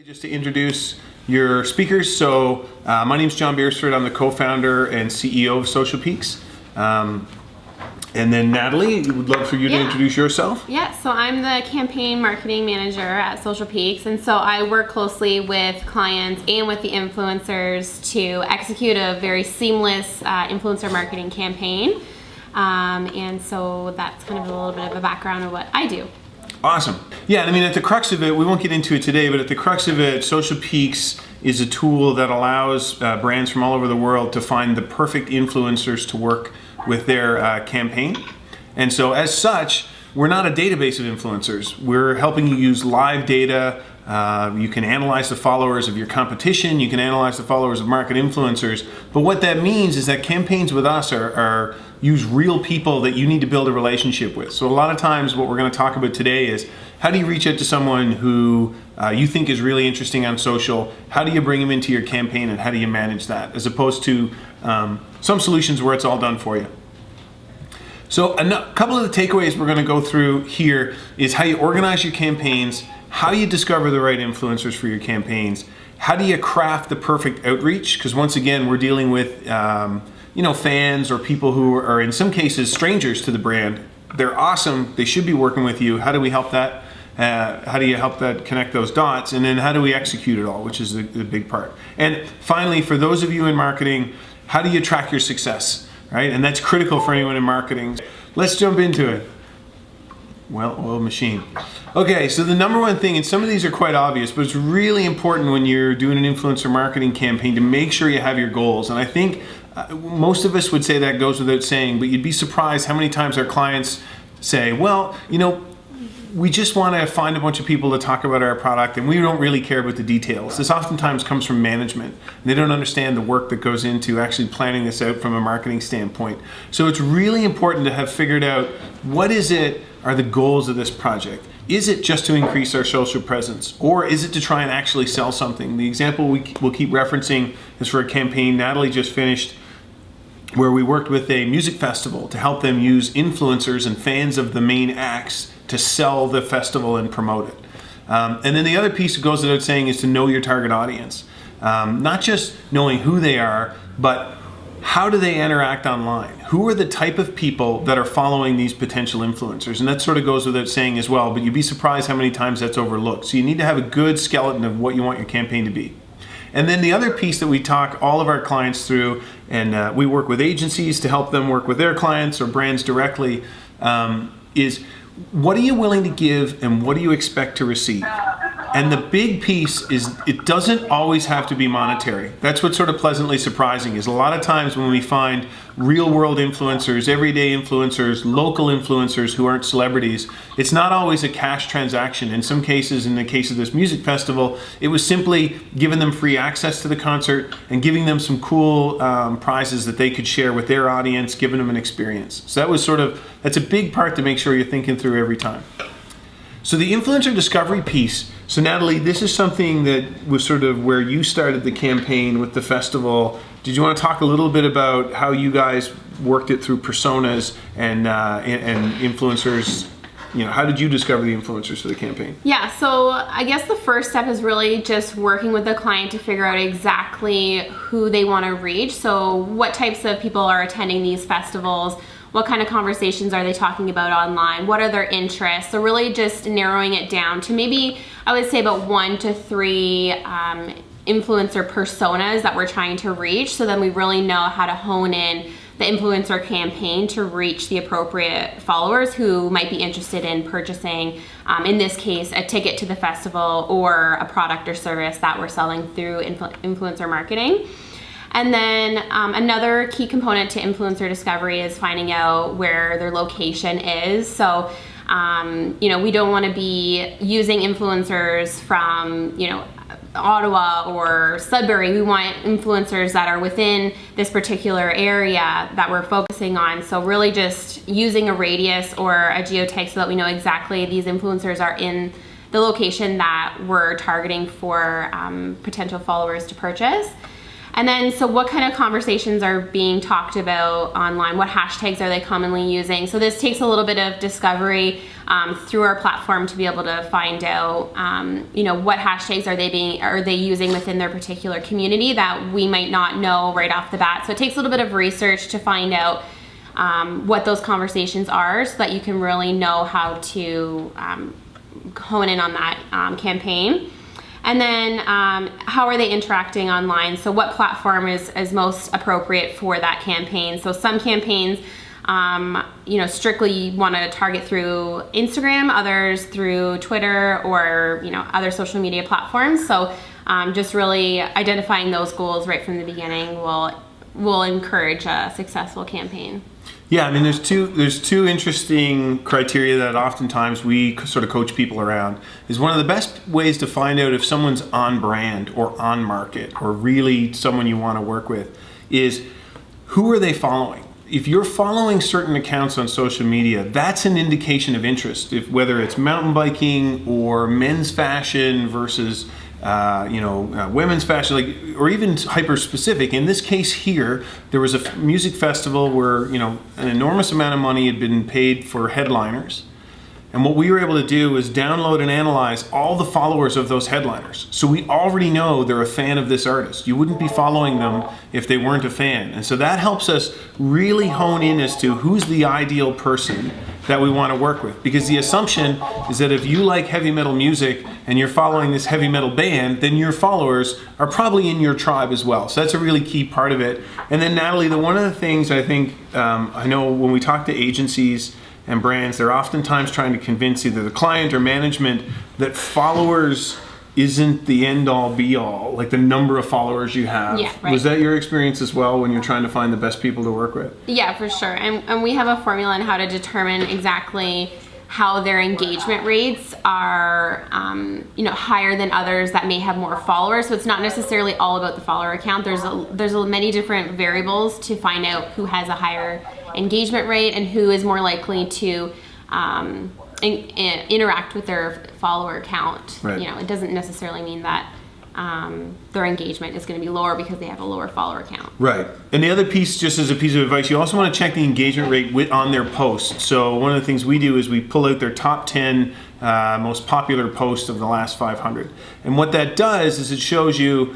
Just to introduce your speakers, so my name is John Beersford. I'm the co-founder and CEO of Socialpeeks. And then Natalie, would love for you to introduce yourself. Yeah, so I'm the campaign marketing manager at Socialpeeks, and so I work closely with clients and with the influencers to execute a very seamless influencer marketing campaign. And so that's kind of a little bit of a background of what I do. Awesome. Yeah, I mean, at the crux of it, we won't get into it today, but at the crux of it, Socialpeeks is a tool that allows brands from all over the world to find the perfect influencers to work with their campaign. And so as such, we're not a database of influencers. We're helping you use live data. You can analyze the followers of your competition. You can analyze the followers of market influencers. But what that means is that campaigns with us are use real people that you need to build a relationship with. So a lot of times what we're going to talk about today is how do you reach out to someone who you think is really interesting on social? How do you bring them into your campaign, and how do you manage that, as opposed to some solutions where it's all done for you. So a couple of the takeaways we're going to go through here is how you organize your campaigns, how you discover the right influencers for your campaigns, how do you craft the perfect outreach, because once again we're dealing with fans or people who are in some cases strangers to the brand. They're awesome, they should be working with you. How do we help that? How do you help that connect those dots? And then how do we execute it all, which is the big part. And finally, for those of you in marketing, how do you track your success, right? And that's critical for anyone in marketing. Let's jump into it. Well-oiled machine. Okay, so the number one thing, and some of these are quite obvious, but it's really important when you're doing an influencer marketing campaign to make sure you have your goals. And I think most of us would say that goes without saying, but you'd be surprised how many times our clients say, well, we just want to find a bunch of people to talk about our product and we don't really care about the details. This oftentimes comes from management. They don't understand the work that goes into actually planning this out from a marketing standpoint. So it's really important to have figured out what are the goals of this project. Is it just to increase our social presence, or is it to try and actually sell something? The example we'll keep referencing is for a campaign Natalie just finished, where we worked with a music festival to help them use influencers and fans of the main acts to sell the festival and promote it. And then the other piece that goes without saying is to know your target audience. Not just knowing who they are, but how do they interact online? Who are the type of people that are following these potential influencers? And that sort of goes without saying as well, but you'd be surprised how many times that's overlooked. So you need to have a good skeleton of what you want your campaign to be. And then the other piece that we talk all of our clients through, and we work with agencies to help them work with their clients or brands directly, is what are you willing to give and what do you expect to receive? And the big piece is it doesn't always have to be monetary. That's what's sort of pleasantly surprising, is a lot of times when we find real world influencers, everyday influencers, local influencers who aren't celebrities, it's not always a cash transaction. In some cases, in the case of this music festival, it was simply giving them free access to the concert and giving them some cool prizes that they could share with their audience, giving them an experience. So that's a big part to make sure you're thinking through every time. So the influencer discovery piece. So Natalie, this is something that was sort of where you started the campaign with the festival. Did you want to talk a little bit about how you guys worked it through personas and influencers? How did you discover the influencers for the campaign? Yeah, so I guess the first step is really just working with the client to figure out exactly who they want to reach. So what types of people are attending these festivals? What kind of conversations are they talking about online? What are their interests? So really just narrowing it down to maybe, I would say about 1 to 3 influencer personas that we're trying to reach. So then we really know how to hone in the influencer campaign to reach the appropriate followers who might be interested in purchasing, in this case, a ticket to the festival or a product or service that we're selling through influencer marketing. And then another key component to influencer discovery is finding out where their location is. So, we don't want to be using influencers from, Ottawa or Sudbury. We want influencers that are within this particular area that we're focusing on. So really just using a radius or a geotag so that we know exactly these influencers are in the location that we're targeting for potential followers to purchase. And then, so what kind of conversations are being talked about online? What hashtags are they commonly using? So this takes a little bit of discovery through our platform to be able to find out, what hashtags are they using within their particular community that we might not know right off the bat. So it takes a little bit of research to find out what those conversations are, so that you can really know how to hone in on that campaign. And then how are they interacting online? So what platform is most appropriate for that campaign? So some campaigns, strictly want to target through Instagram, others through Twitter or, other social media platforms. So just really identifying those goals right from the beginning will encourage a successful campaign. Yeah, I mean, there's two interesting criteria that oftentimes we sort of coach people around. Is one of the best ways to find out if someone's on brand or on market or really someone you want to work with is who are they following? If you're following certain accounts on social media, that's an indication of interest. Whether it's mountain biking or men's fashion versus women's fashion, or even hyper specific. In this case here, there was a music festival where, an enormous amount of money had been paid for headliners. And what we were able to do is download and analyze all the followers of those headliners. So we already know they're a fan of this artist. You wouldn't be following them if they weren't a fan. And so that helps us really hone in as to who's the ideal person that we want to work with. Because the assumption is that if you like heavy metal music and you're following this heavy metal band, then your followers are probably in your tribe as well. So that's a really key part of it. And then Natalie, one of the things I think, I know when we talk to agencies and brands, they're oftentimes trying to convince either the client or management that followers isn't the end all be all, like the number of followers you have. Yeah, right. Was that your experience as well when you're trying to find the best people to work with? Yeah, for sure. And we have a formula on how to determine exactly how their engagement rates are, higher than others that may have more followers. So it's not necessarily all about the follower count. There's many different variables to find out who has a higher engagement rate and who is more likely to interact with their follower count. Right. It doesn't necessarily mean that their engagement is going to be lower because they have a lower follower count. Right. And the other piece, just as a piece of advice, you also want to check the engagement rate on their posts. So one of the things we do is we pull out their top 10 most popular posts of the last 500. And what that does is it shows you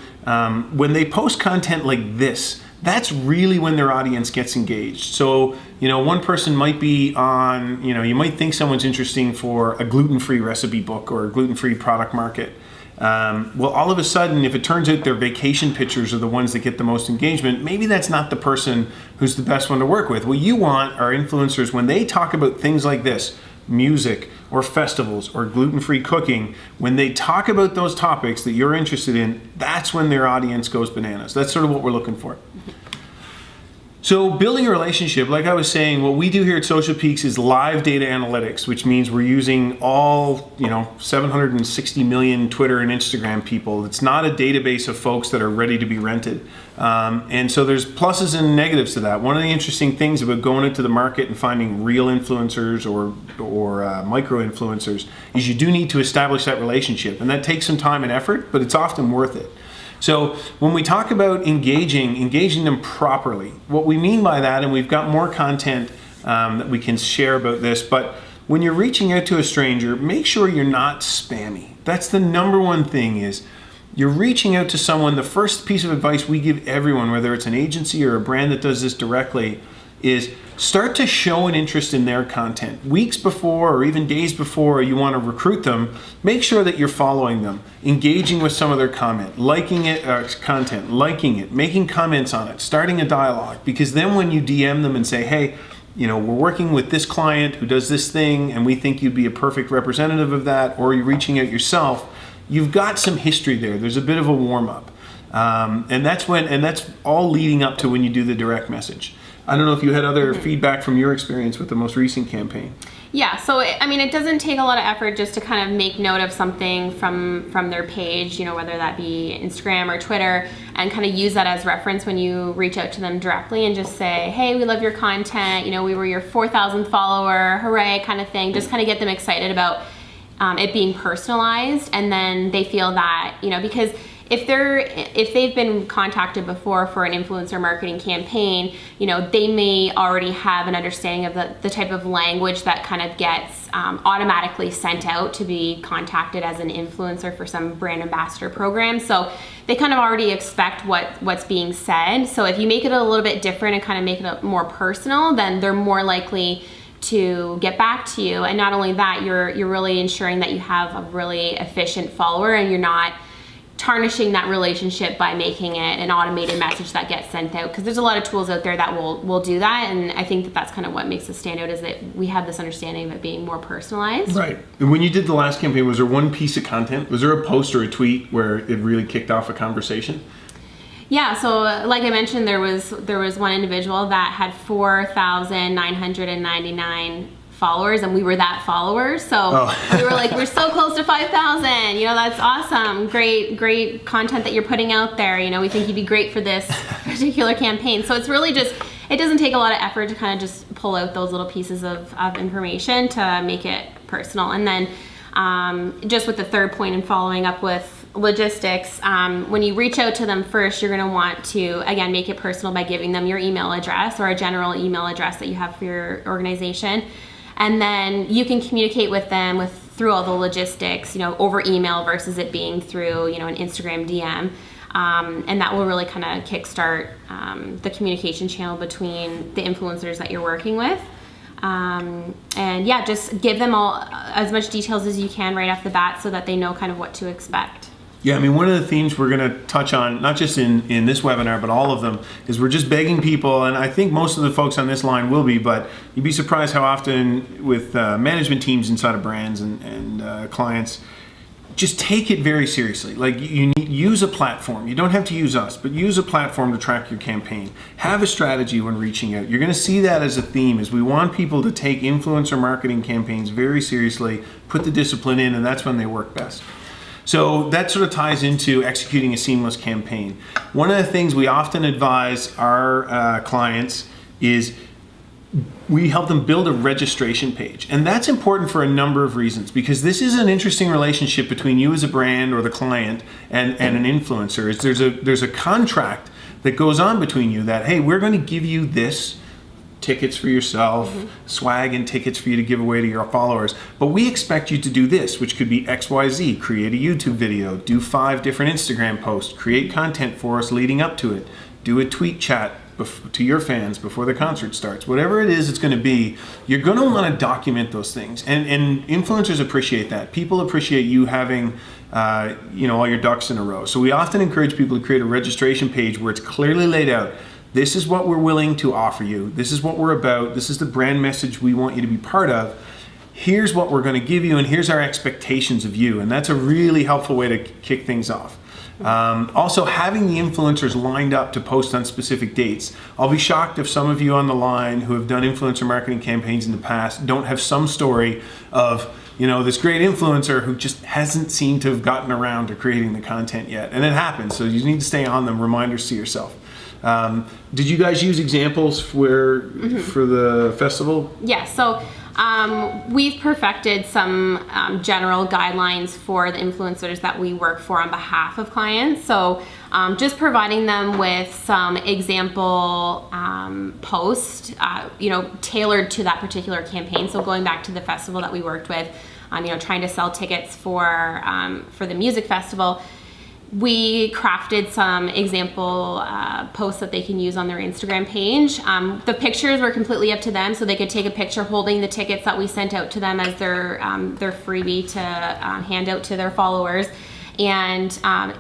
when they post content like this, that's really when their audience gets engaged. So, one person might be on, you might think someone's interesting for a gluten-free recipe book or a gluten-free product market. Well, all of a sudden, if it turns out their vacation pictures are the ones that get the most engagement, maybe that's not the person who's the best one to work with. What you want are influencers, when they talk about things like this, music or festivals or gluten-free cooking, when they talk about those topics that you're interested in, that's when their audience goes bananas. That's sort of what we're looking for. So building a relationship, like I was saying, what we do here at Socialpeeks is live data analytics, which means we're using all, 760 million Twitter and Instagram people. It's not a database of folks that are ready to be rented. And so there's pluses and negatives to that. One of the interesting things about going into the market and finding real influencers or micro influencers is you do need to establish that relationship. And that takes some time and effort, but it's often worth it. So when we talk about engaging them properly, what we mean by that, and we've got more content that we can share about this, but when you're reaching out to a stranger, make sure you're not spammy. That's the number one thing is you're reaching out to someone. The first piece of advice we give everyone, whether it's an agency or a brand that does this directly, is start to show an interest in their content. Weeks before or even days before you want to recruit them, make sure that you're following them, engaging with some of their content, liking it, making comments on it, starting a dialogue. Because then when you DM them and say, hey, we're working with this client who does this thing and we think you'd be a perfect representative of that, or you're reaching out yourself, you've got some history there. There's a bit of a warm-up. And that's all leading up to when you do the direct message. I don't know if you had other feedback from your experience with the most recent campaign. Yeah, so it doesn't take a lot of effort just to kind of make note of something from their page, whether that be Instagram or Twitter, and kind of use that as reference when you reach out to them directly and just say, hey, we love your content, we were your 4,000th follower, hooray, kind of thing. Just kind of get them excited about it being personalized, and then they feel that, because if they've been contacted before for an influencer marketing campaign, they may already have an understanding of the type of language that kind of gets automatically sent out to be contacted as an influencer for some brand ambassador program. So they kind of already expect what's being said. So if you make it a little bit different and kind of make it more personal, then they're more likely to get back to you. And not only that, you're really ensuring that you have a really efficient follower, and you're not tarnishing that relationship by making it an automated message that gets sent out, because there's a lot of tools out there that will do that. And I think that's kind of what makes us stand out, is that we have this understanding of it being more personalized. Right. And when you did the last campaign, was there one piece of content? Was there a post or a tweet where it really kicked off a conversation? Yeah, so like I mentioned, there was one individual that had 4,999 followers, and we were that followers. So we were like, we're so close to 5,000. That's awesome. Great content that you're putting out there. We think you'd be great for this particular campaign. So it's really just, it doesn't take a lot of effort to kind of just pull out those little pieces of information to make it personal. And then just with the third point and following up with logistics, when you reach out to them first, you're going to want to, again, make it personal by giving them your email address or a general email address that you have for your organization. And then you can communicate with them through all the logistics, over email versus it being through, an Instagram DM. And that will really kind of kickstart the communication channel between the influencers that you're working with. And yeah, just give them all as much details as you can right off the bat so that they know kind of what to expect. Yeah, I mean, one of the themes we're going to touch on, not just in this webinar, but all of them, is we're just begging people, and I think most of the folks on this line will be, but you'd be surprised how often with management teams inside of brands and clients, just take it very seriously. Like, use a platform. You don't have to use us, but use a platform to track your campaign. Have a strategy when reaching out. You're going to see that as a theme, is we want people to take influencer marketing campaigns very seriously, put the discipline in, and that's when they work best. So that sort of ties into executing a seamless campaign. One of the things we often advise our clients is we help them build a registration page. And that's important for a number of reasons, because this is an interesting relationship between you as a brand or the client and an influencer. There's a contract that goes on between you that, hey, we're going to give you this, tickets for yourself, swag and tickets for you to give away to your followers. But we expect you to do this, which could be XYZ, create a YouTube video, do 5 different Instagram posts, create content for us leading up to it, do a tweet chat to your fans before the concert starts. Whatever it is it's going to be, you're going to want to document those things. And influencers appreciate that. People appreciate you having all your ducks in a row. So we often encourage people to create a registration page where it's clearly laid out. This is what we're willing to offer you. This is what we're about. This is the brand message we want you to be part of. Here's what we're going to give you, and here's our expectations of you. And that's a really helpful way to kick things off. Also, having the influencers lined up to post on specific dates. I'll be shocked if some of you on the line who have done influencer marketing campaigns in the past don't have some story of this great influencer who just hasn't seemed to have gotten around to creating the content yet. And it happens, so you need to stay on them, reminders to yourself. Did you guys use examples for the festival? Yeah, so we've perfected some general guidelines for the influencers that we work for on behalf of clients. So just providing them with some example posts, tailored to that particular campaign. So going back to the festival that we worked with, trying to sell tickets for the music festival, we crafted some example posts that they can use on their Instagram page. The pictures were completely up to them, so they could take a picture holding the tickets that we sent out to them as their freebie to hand out to their followers. And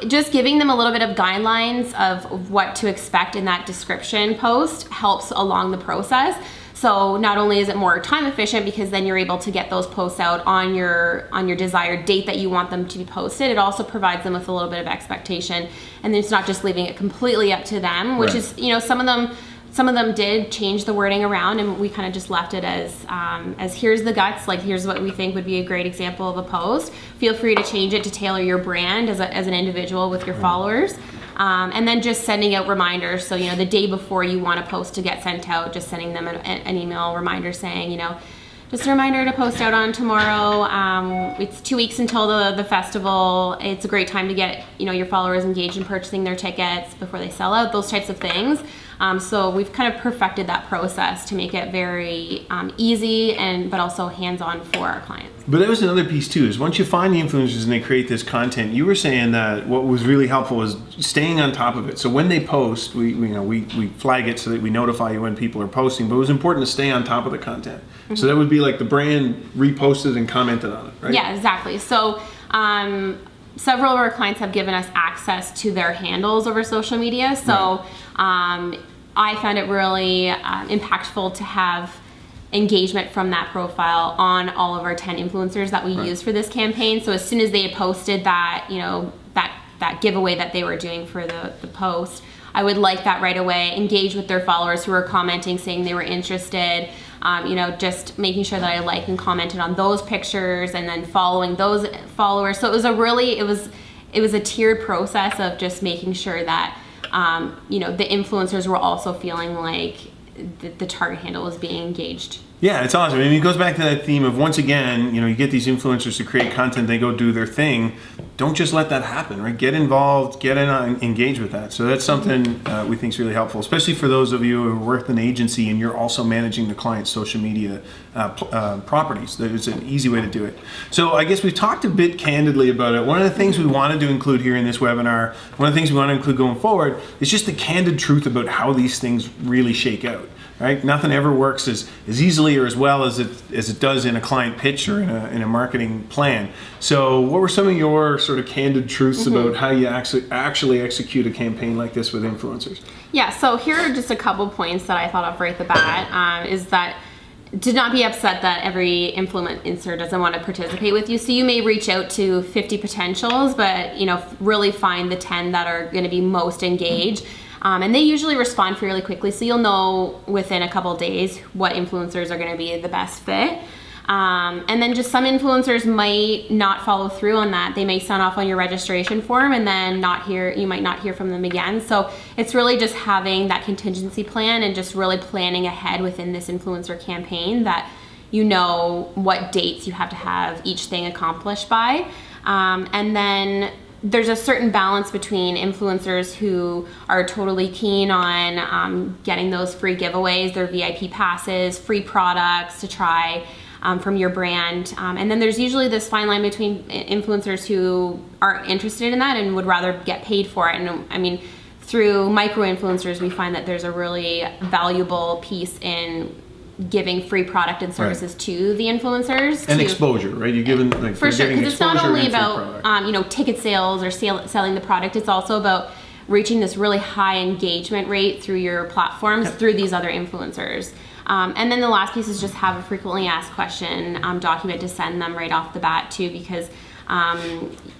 just giving them a little bit of guidelines of what to expect in that description post helps along the process. So not only is it more time efficient, because then you're able to get those posts out on your desired date that you want them to be posted, it also provides them with a little bit of expectation, and it's not just leaving it completely up to them, which is, some of them did change the wording around, and we kind of just left it as here's the guts, like here's what we think would be a great example of a post. Feel free to change it to tailor your brand as an individual with your followers. And then just sending out reminders. So, the day before you want a post to get sent out, just sending them an email reminder saying, just a reminder to post out on tomorrow. It's 2 weeks until the festival. It's a great time to get your followers engaged in purchasing their tickets before they sell out, those types of things. So we've kind of perfected that process to make it very easy but also hands-on for our clients. But that was another piece too, is once you find the influencers and they create this content, you were saying that what was really helpful was staying on top of it. So when they post, we flag it so that we notify you when people are posting, but it was important to stay on top of the content. Mm-hmm. So that would be like the brand reposted and commented on it, right? Yeah, exactly. So several of our clients have given us access to their handles over social media. So I found it really impactful to have engagement from that profile on all of our 10 influencers that we used for this campaign. So as soon as they posted that, that giveaway that they were doing for the post, I would like that right away, engage with their followers who were commenting, saying they were interested, just making sure that I liked and commented on those pictures and then following those followers. So it was a tiered process of just making sure that, the influencers were also feeling like the target handle was being engaged. Yeah, it's awesome. I mean, it goes back to that theme of, once again, you get these influencers to create content, they go do their thing. Don't just let that happen, right? Get involved, get in, engage with that. So that's something we think is really helpful, especially for those of you who work in an agency and you're also managing the client's social media properties. There's an easy way to do it. So I guess we've talked a bit candidly about it. One of the things we wanted to include here in this webinar, one of the things we want to include going forward, is just the candid truth about how these things really shake out. Right? Nothing ever works as easily or as well as it does in a client pitch or in a marketing plan. So what were some of your sort of candid truths about how you actually execute a campaign like this with influencers? Yeah, so here are just a couple points that I thought of right at the bat, is that do not be upset that every influencer doesn't want to participate with you. So you may reach out to 50 potentials, but really find the 10 that are going to be most engaged. And they usually respond fairly quickly, so you'll know within a couple days what influencers are going to be the best fit. And then just some influencers might not follow through on that. They may sign off on your registration form and then you might not hear from them again. So it's really just having that contingency plan and just really planning ahead within this influencer campaign that what dates you have to have each thing accomplished by. And then there's a certain balance between influencers who are totally keen on getting those free giveaways, their VIP passes, free products to try from your brand. And then there's usually this fine line between influencers who are interested in that and would rather get paid for it. And I mean, through micro-influencers, we find that there's a really valuable piece in giving free product and services to the influencers. And exposure, right? You're giving, like, for sure, because it's not only about ticket sales or selling the product. It's also about reaching this really high engagement rate through your platforms through these other influencers. And then the last piece is just have a frequently asked question document to send them right off the bat too, because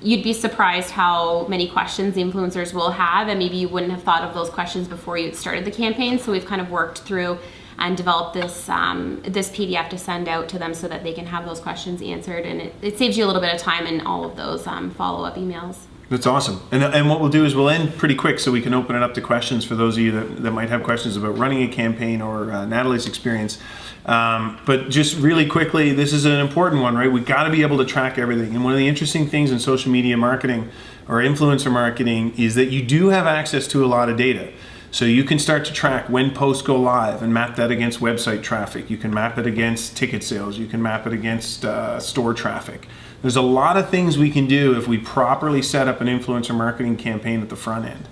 you'd be surprised how many questions the influencers will have, and maybe you wouldn't have thought of those questions before you started the campaign. So we've kind of worked through and developed this PDF to send out to them so that they can have those questions answered, and it saves you a little bit of time in all of those follow-up emails. That's awesome. And what we'll do is we'll end pretty quick so we can open it up to questions for those of you that might have questions about running a campaign or Natalie's experience. But just really quickly, this is an important one, right? We've got to be able to track everything. And one of the interesting things in social media marketing or influencer marketing is that you do have access to a lot of data. So you can start to track when posts go live and map that against website traffic. You can map it against ticket sales. You can map it against store traffic. There's a lot of things we can do if we properly set up an influencer marketing campaign at the front end.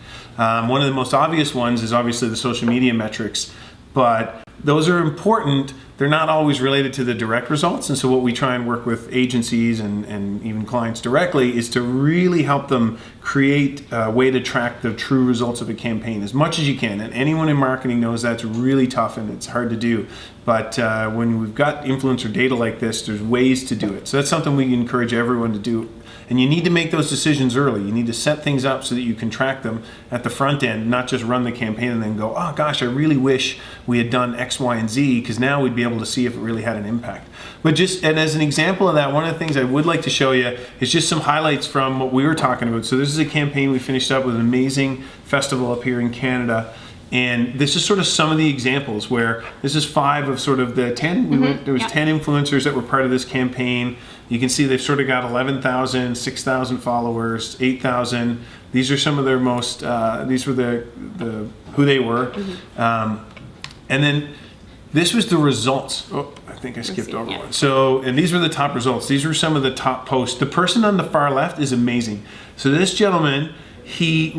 One of the most obvious ones is obviously the social media metrics, but those are important. They're not always related to the direct results. And so what we try and work with agencies and even clients directly is to really help them create a way to track the true results of a campaign as much as you can. And anyone in marketing knows that's really tough and it's hard to do. But when we've got influencer data like this, there's ways to do it. So that's something we encourage everyone to do. And you need to make those decisions early. You need to set things up so that you can track them at the front end, not just run the campaign and then go, oh gosh, I really wish we had done X, Y, and Z, because now we'd be able to see if it really had an impact. And as an example of that, one of the things I would like to show you is just some highlights from what we were talking about. So this is a campaign we finished up with an amazing festival up here in Canada. And this is sort of some of the examples where this is 5 of sort of the 10. There was 10 influencers that were part of this campaign. You can see they've sort of got 11,000, 6,000 followers, 8,000. These are some of their most, these were the who they were. And then this was the results. Oh, I think I skipped over one. So, and these were the top results. These were some of the top posts. The person on the far left is amazing. So this gentleman, he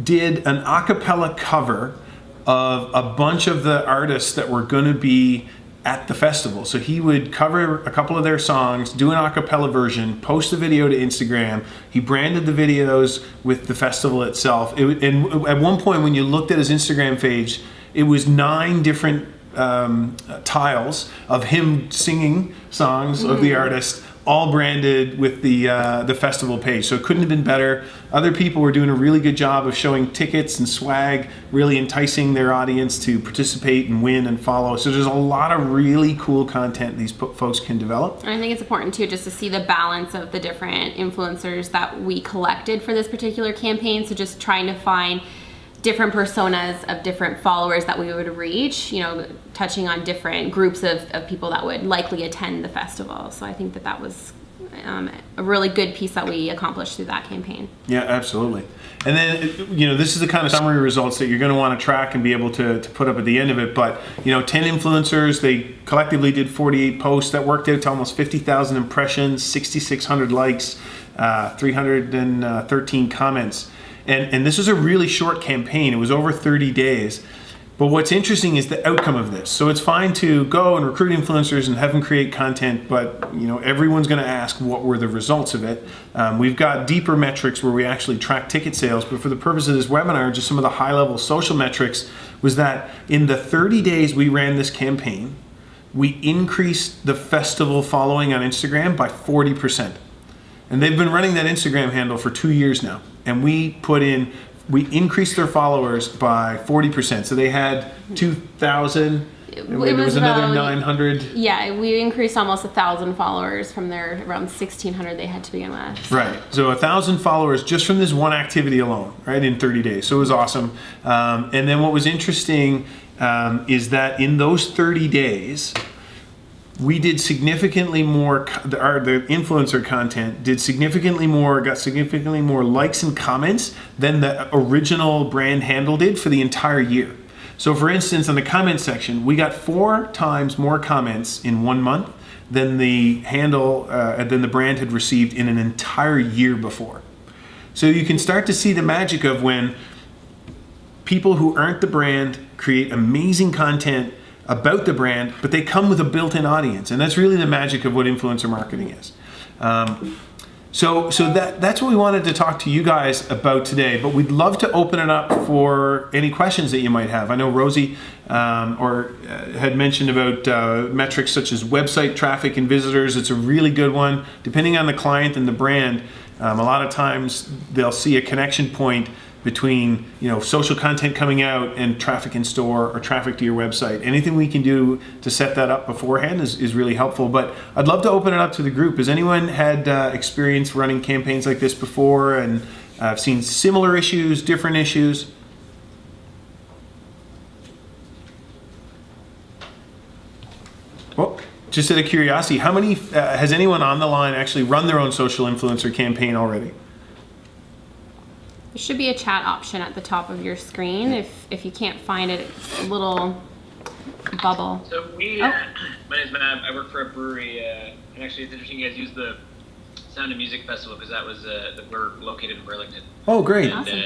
did an a cappella cover of a bunch of the artists that were going to be at the festival. So he would cover a couple of their songs, do an a cappella version, post the video to Instagram. He branded the videos with the festival itself. And at one point when you looked at his Instagram page, it was 9 different tiles of him singing songs of the artist, all branded with the festival page. So it couldn't have been better. Other people were doing a really good job of showing tickets and swag, really enticing their audience to participate and win and follow. So there's a lot of really cool content these folks can develop. And I think it's important too just to see the balance of the different influencers that we collected for this particular campaign. So just trying to find different personas of different followers that we would reach, you know, touching on different groups of people that would likely attend the festival. So I think that was a really good piece that we accomplished through that campaign. Yeah, absolutely. And then, you know, this is the kind of summary results that you're going to want to track and be able to put up at the end of it. But, you know, 10 influencers, they collectively did 48 posts. That worked out to almost 50,000 impressions, 6,600 likes, 313 comments. And this was a really short campaign. It was over 30 days. But what's interesting is the outcome of this. So it's fine to go and recruit influencers and have them create content, but you know everyone's going to ask what were the results of it. We've got deeper metrics where we actually track ticket sales, but for the purpose of this webinar, just some of the high-level social metrics was that in the 30 days we ran this campaign, we increased the festival following on Instagram by 40%. And they've been running that Instagram handle for 2 years now. And we increased their followers by 40%. So they had 2,000. There was another 900. Yeah, we increased almost 1,000 followers from their around 1,600 they had to begin with. Right. So 1,000 followers just from this one activity alone, right, in 30 days. So it was awesome. And then what was interesting is that in those 30 days, we did significantly more, the influencer content did significantly more, got significantly more likes and comments than the original brand handle did for the entire year. So for instance, on the comment section, we got 4 times more comments in 1 month than the handle, than the brand had received in an entire year before. So you can start to see the magic of when people who aren't the brand create amazing content about the brand, but they come with a built-in audience, and that's really the magic of what influencer marketing is. So that's what we wanted to talk to you guys about today, but we'd love to open it up for any questions that you might have. I know Rosie had mentioned about metrics such as website traffic and visitors. It's a really good one. Depending on the client and the brand, a lot of times they'll see a connection point between, you know, social content coming out and traffic in store or traffic to your website. Anything we can do to set that up beforehand is really helpful. But I'd love to open it up to the group. Has anyone had experience running campaigns like this before and seen similar issues, different issues? Well, just out of curiosity, how many, has anyone on the line actually run their own social influencer campaign already? There should be a chat option at the top of your screen. If you can't find it, it's a little bubble. So my name's Matt. I work for a brewery, and actually it's interesting you guys use the Sound of Music Festival because that was we're located in Burlington. Oh, great! And, awesome.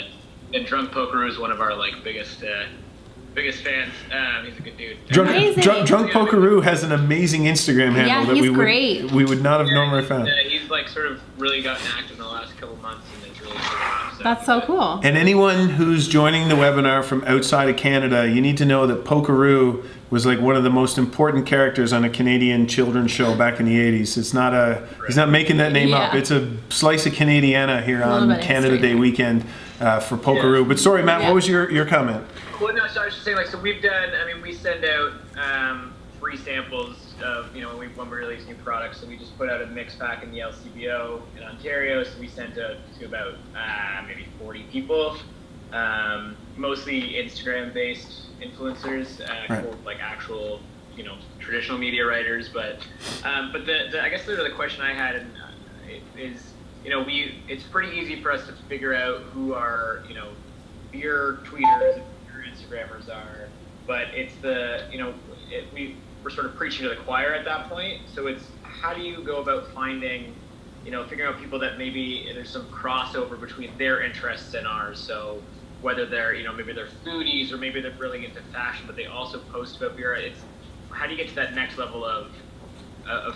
And Drunk Poker is one of our biggest fans. He's a good dude. Drunk Pokeroo has an amazing Instagram handle Yeah, that he's we would not have normally found. He's sort of really gotten active in the last couple months, and it's really taken off. So. That's so cool. And anyone who's joining the webinar from outside of Canada, you need to know that Pokeroo was one of the most important characters on a Canadian children's show back in the 80s. It's not he's not making that name up. It's a slice of Canadiana here on Canada Day weekend for Pokeroo. Yeah. But sorry, Matt, what was your comment? Well, no, so I was just saying, so we've done, we send out free samples of, when we release new products. So we just put out a mix pack in the LCBO in Ontario. So we sent out to about maybe 40 people. mostly Instagram-based influencers, Right. like actual, traditional media writers. But I guess the question I had is, it's pretty easy for us to figure out who our, your tweeters and your Instagrammers are, but it's we're sort of preaching to the choir at that point. So it's, how do you go about finding, figuring out people that maybe there's some crossover between their interests and ours. So whether they're, maybe they're foodies or maybe they're really into fashion, but they also post about beer. It's, how do you get to that next level of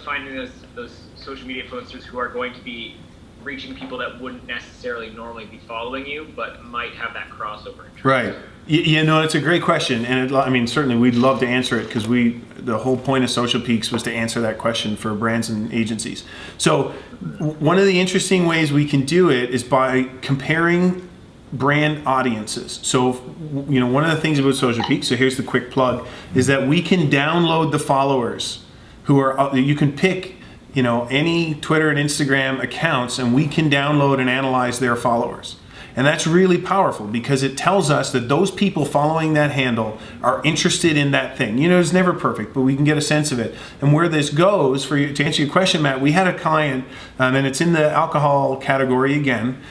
finding those social media influencers who are going to be reaching people that wouldn't necessarily normally be following you, but might have that crossover interest? Right. It's a great question, and certainly we'd love to answer it, because the whole point of Socialpeeks was to answer that question for brands and agencies. So one of the interesting ways we can do it is by comparing brand audiences. So, one of the things about Socialpeeks, so here's the quick plug, is that we can download the followers who are, you can pick, any Twitter and Instagram accounts, and we can download and analyze their followers. And that's really powerful, because it tells us that those people following that handle are interested in that thing. It's never perfect, but we can get a sense of it. And where this goes, to answer your question, Matt, we had a client, and it's in the alcohol category again,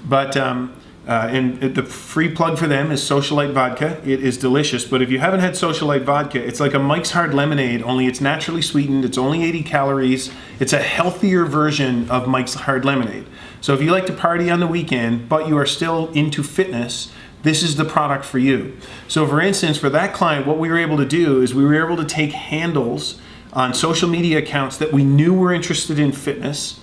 but and the free plug for them is Socialite Vodka. It is delicious, but if you haven't had Socialite Vodka, it's like a Mike's Hard Lemonade, only it's naturally sweetened. It's only 80 calories. It's a healthier version of Mike's Hard Lemonade. So if you like to party on the weekend, but you are still into fitness, this is the product for you. So for instance, for that client, what we were able to do is we were able to take handles on social media accounts that we knew were interested in fitness.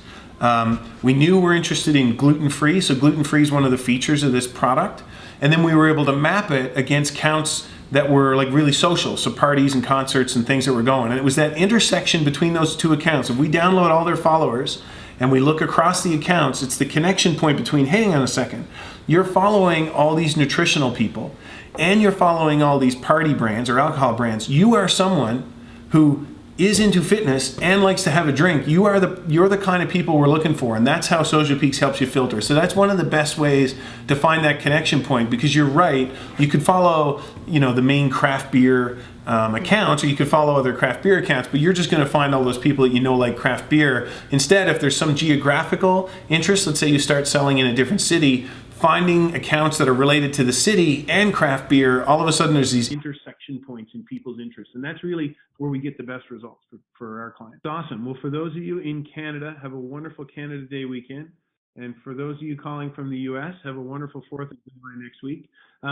We knew we're interested in gluten-free, so gluten-free is one of the features of this product. And then we were able to map it against counts that were like really social, so parties and concerts and things that were going. And it was that intersection between those two accounts. If we download all their followers and we look across the accounts, it's the connection point between, hang on a second, you're following all these nutritional people and you're following all these party brands or alcohol brands. You are someone who is into fitness and likes to have a drink. You're the kind of people we're looking for, and that's how Socialpeeks helps you filter. So that's one of the best ways to find that connection point, because you're right. You could follow, the main craft beer accounts, or you could follow other craft beer accounts, but you're just going to find all those people that like craft beer. Instead, if there's some geographical interest, let's say you start selling in a different city, finding accounts that are related to the city and craft beer, all of a sudden there's these intersection points in people's interests. And that's really where we get the best results for our clients. Awesome. Well, for those of you in Canada, have a wonderful Canada Day weekend. And for those of you calling from the U.S., have a wonderful 4th of July next week.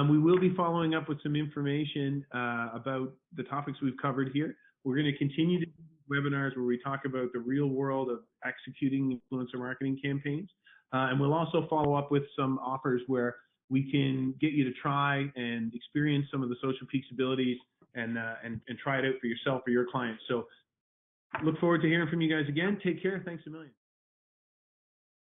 We will be following up with some information about the topics we've covered here. We're going to continue to do webinars where we talk about the real world of executing influencer marketing campaigns. And we'll also follow up with some offers where we can get you to try and experience some of the Socialpeeks abilities and try it out for yourself or your clients. So look forward to hearing from you guys again. Take care. Thanks a million.